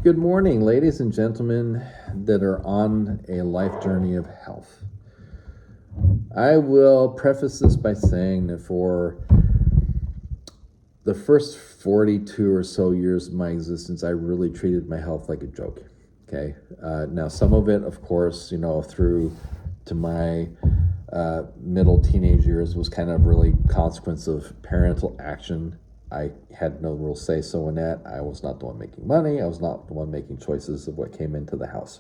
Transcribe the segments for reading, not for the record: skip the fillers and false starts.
Good morning, ladies and gentlemen that are on a life journey of health. I will preface this by saying that for the first 42 or so years of my existence, I really treated my health like a joke. Okay. Now, some of it, of course, through to my middle teenage years was kind of really consequence of parental action. I had no real say so in that. I was not the one making money. I was not the one making choices of what came into the house.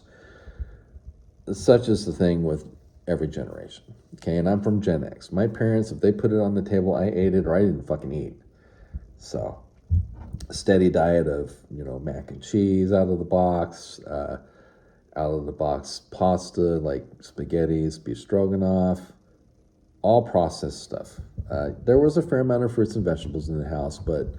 Such is the thing with every generation. Okay, and I'm from Gen X. My parents, if they put it on the table, I ate it or I didn't fucking eat. So, a steady diet of, mac and cheese out of the box, pasta like spaghettis, beef stroganoff, all processed stuff. There was a fair amount of fruits and vegetables in the house, but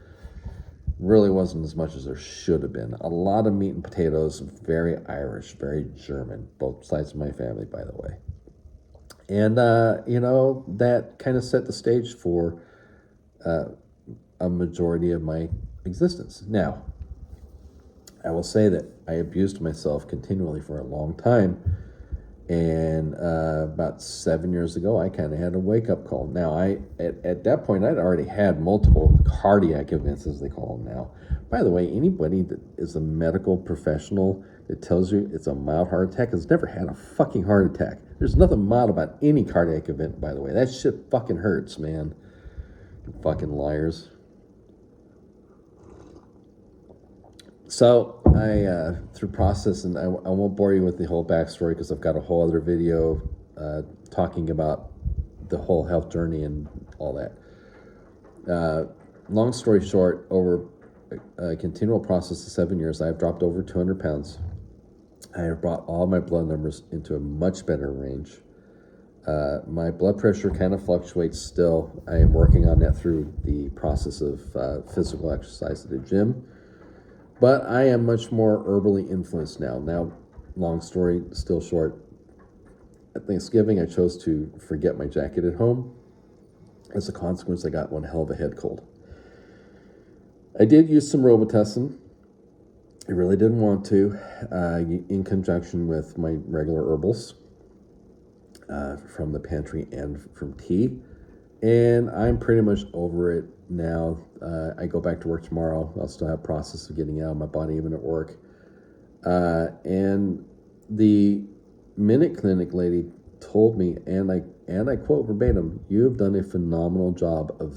really wasn't as much as there should have been. A lot of meat and potatoes, very Irish, very German, both sides of my family, by the way. And, that kind of set the stage for a majority of my existence. Now, I will say that I abused myself continually for a long time. And about 7 years ago, I kind of had a wake-up call. Now, at that point, I'd already had multiple cardiac events, as they call them now. By the way, anybody that is a medical professional that tells you it's a mild heart attack has never had a fucking heart attack. There's nothing mild about any cardiac event, by the way. That shit fucking hurts, man. You fucking liars. So through process, and I won't bore you with the whole backstory because I've got a whole other video talking about the whole health journey and all that. Long story short, over a continual process of 7 years, I've dropped over 200 pounds. I have brought all my blood numbers into a much better range. My blood pressure kind of fluctuates still. I am working on that through the process of physical exercise at the gym. But I am much more herbally influenced now. Now, long story still short, at Thanksgiving, I chose to forget my jacket at home. As a consequence, I got one hell of a head cold. I did use some Robitussin. I really didn't want to, in conjunction with my regular herbals from the pantry and from tea. And I'm pretty much over it now. I go back to work tomorrow. I'll still have process of getting out of my body even at work. And the Minute Clinic lady told me, and I quote verbatim, "You have done a phenomenal job of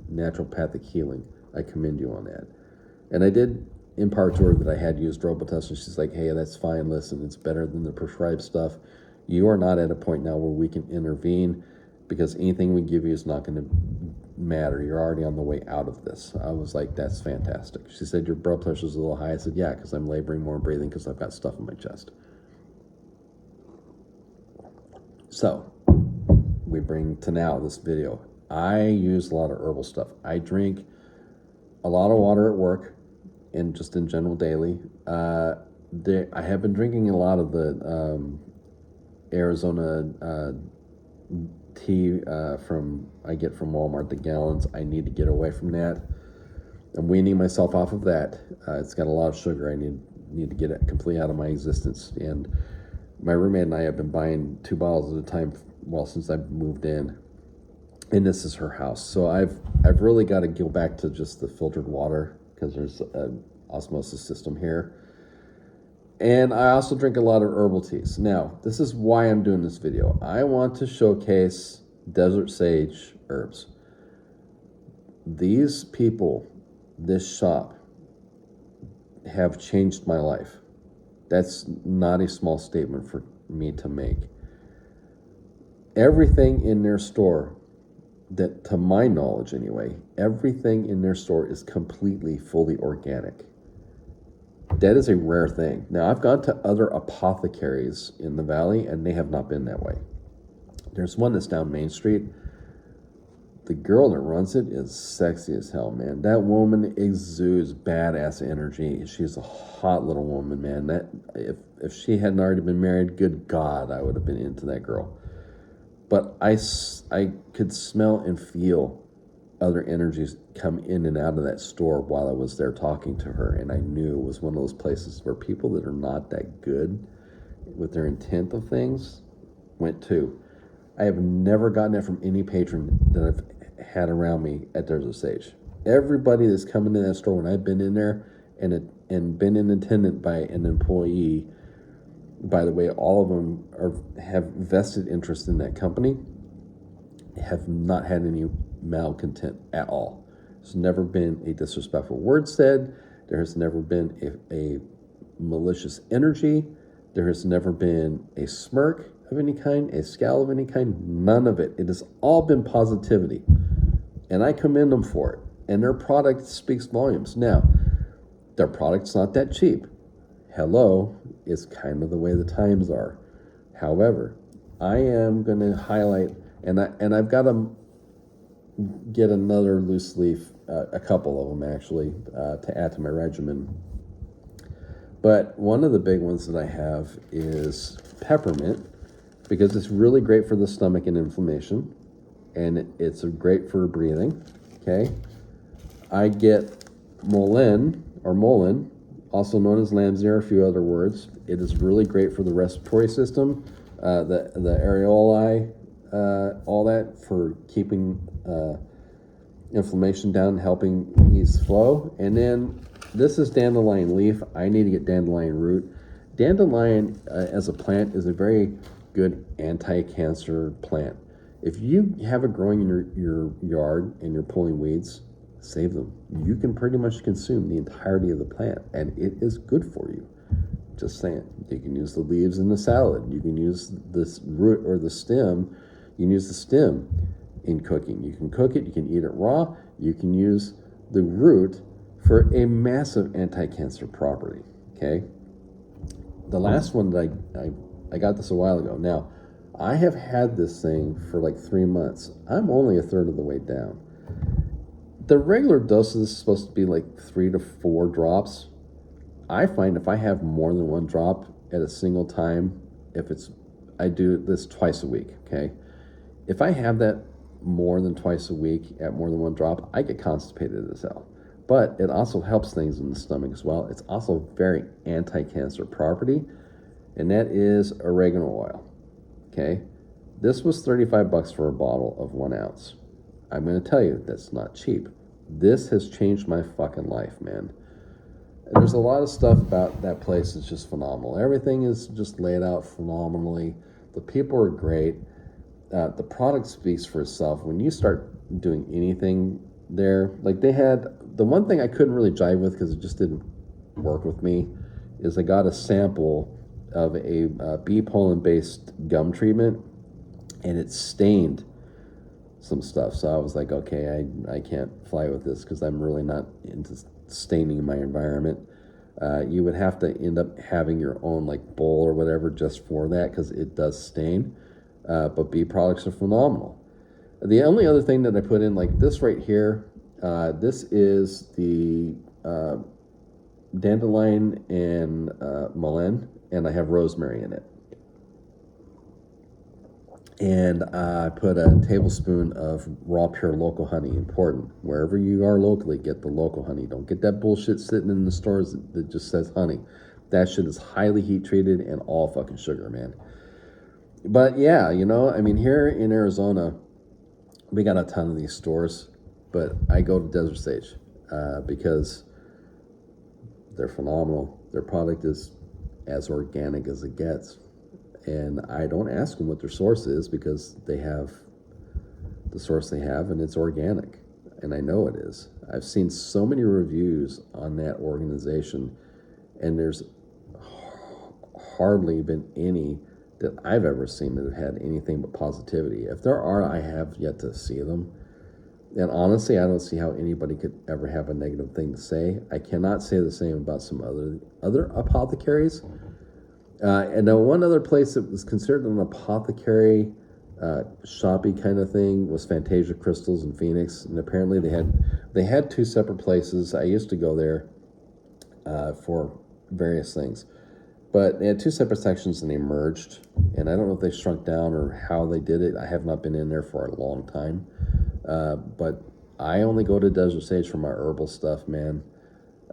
naturopathic healing. I commend you on that." And I did impart to her that I had used Robitussin. She's like, "Hey, that's fine. Listen, it's better than the prescribed stuff. You are not at a point now where we can intervene, because anything we give you is not going to matter. You're already on the way out of this." I was like, "That's fantastic." She said, "Your blood pressure is a little high." I said, "Yeah, because I'm laboring more and breathing because I've got stuff in my chest." So, we bring to now this video. I use a lot of herbal stuff. I drink a lot of water at work and just in general daily. I have been drinking a lot of the Arizona tea I get from Walmart, the gallons. I need to get away from that. I'm weaning myself off of that. It's got a lot of sugar. I need to get it completely out of my existence. And my roommate and I have been buying 2 bottles at a time, since I've moved in. And this is her house. So I've really got to go back to just the filtered water because there's an osmosis system here. And I also drink a lot of herbal teas. Now, this is why I'm doing this video. I want to showcase desert sage herbs. These people, this shop, have changed my life. That's not a small statement for me to make. Everything in their store, that to my knowledge anyway, everything in their store is completely, fully organic. That is a rare thing. Now, I've gone to other apothecaries in the valley, and they have not been that way. There's one that's down Main Street. The girl that runs it is sexy as hell, man. That woman exudes badass energy. She's a hot little woman, man. That if she hadn't already been married, good God, I would have been into that girl. But I could smell and feel other energies come in and out of that store while I was there talking to her, and I knew it was one of those places where people that are not that good with their intent of things went to. I have never gotten that from any patron that I've had around me at Desert Sage. Everybody that's come into that store when I've been in there and been in attendant by an employee, by the way, all of them have vested interest in that company, have not had any malcontent at all. There's never been a disrespectful word said. There has never been a malicious energy. There has never been a smirk of any kind, a scowl of any kind, none of it. It has all been positivity. And I commend them for it. And their product speaks volumes. Now, their product's not that cheap. Hello, it's kind of the way the times are. However, I am going to highlight, and I've got to get another loose leaf, a couple of them actually, to add to my regimen. But one of the big ones that I have is peppermint, because it's really great for the stomach and inflammation, and it's great for breathing. Okay, I get Molin, also known as lamb's ear, a few other words. It is really great for the respiratory system, the areoli, all that, for keeping inflammation down, helping ease flow. And then this is dandelion leaf. I need to get dandelion root. Dandelion as a plant is a very good anti-cancer plant. If you have it growing in your yard and you're pulling weeds, save them. You can pretty much consume the entirety of the plant, and it is good for you. Just saying. You can use the leaves in the salad. You can use this root or the stem. You can use the stem in cooking. You can cook it. You can eat it raw. You can use the root for a massive anti-cancer property. Okay. The last one that I got this a while ago. Now, I have had this thing for like 3 months. I'm only a third of the way down. The regular dose is supposed to be like 3 to 4 drops. I find if I have more than 1 drop at a single time, I do this twice a week, okay? If I have that more than twice a week at more than 1 drop, I get constipated as hell. But it also helps things in the stomach as well. It's also very anti-cancer property, and that is oregano oil, okay? This was $35 for a bottle of 1 ounce. I'm going to tell you, that's not cheap. This has changed my fucking life, man. There's a lot of stuff about that place that's just phenomenal. Everything is just laid out phenomenally. The people are great. The product speaks for itself. When you start doing anything there, like they had, the one thing I couldn't really jive with because it just didn't work with me, is I got a sample of a bee pollen-based gum treatment, and it stained some stuff. So I was like, okay, I can't fly with this because I'm really not into staining my environment. You would have to end up having your own like bowl or whatever just for that, because it does stain. But bee products are phenomenal. The only other thing that I put in, like this right here, this is the dandelion and mullein, and I have rosemary in it. And I put a tablespoon of raw, pure local honey. Important. Wherever you are locally, get the local honey. Don't get that bullshit sitting in the stores that just says honey. That shit is highly heat treated and all fucking sugar, man. But yeah, you know, I mean, here in Arizona, we got a ton of these stores, but I go to Desert Sage because they're phenomenal. Their product is as organic as it gets. And I don't ask them what their source is, because they have the source they have, and it's organic. And I know it is. I've seen so many reviews on that organization, and there's hardly been any that I've ever seen that have had anything but positivity. If there are, I have yet to see them. And honestly, I don't see how anybody could ever have a negative thing to say. I cannot say the same about some other apothecaries. And then one other place that was considered an apothecary shoppy kind of thing was Fantasia Crystals in Phoenix, and apparently they had 2 separate places. I used to go there for various things, but they had 2 separate sections and they merged. And I don't know if they shrunk down or how they did it. I have not been in there for a long time, but I only go to Desert Sage for my herbal stuff, man.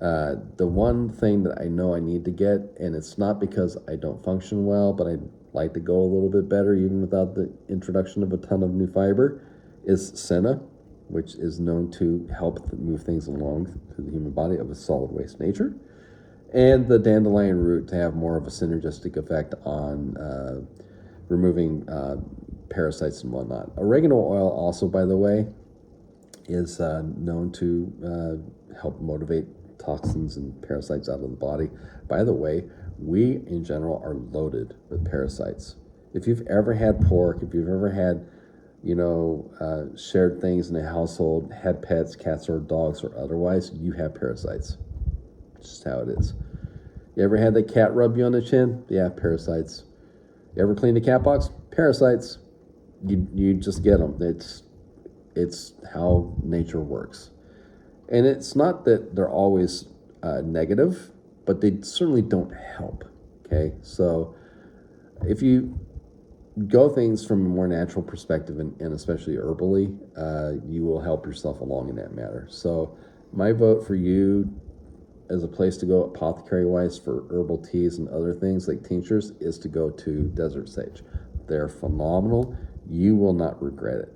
The one thing that I know I need to get, and it's not because I don't function well, but I'd like to go a little bit better even without the introduction of a ton of new fiber, is senna, which is known to help move things along through the human body of a solid waste nature, and the dandelion root to have more of a synergistic effect on removing parasites and whatnot. Oregano oil also, by the way, is known to help motivate toxins and parasites out of the body. By the way, we in general are loaded with parasites. If you've ever had pork, if you've ever had, shared things in a household, had pets, cats or dogs or otherwise, you have parasites. Just how it is. You ever had the cat rub you on the chin? Yeah, parasites. You ever cleaned a cat box? Parasites. You just get them. It's how nature works. And it's not that they're always negative, but they certainly don't help. Okay, so if you go things from a more natural perspective and especially herbally, you will help yourself along in that matter. So my vote for you as a place to go apothecary wise for herbal teas and other things like tinctures is to go to Desert Sage. They're phenomenal. You will not regret it.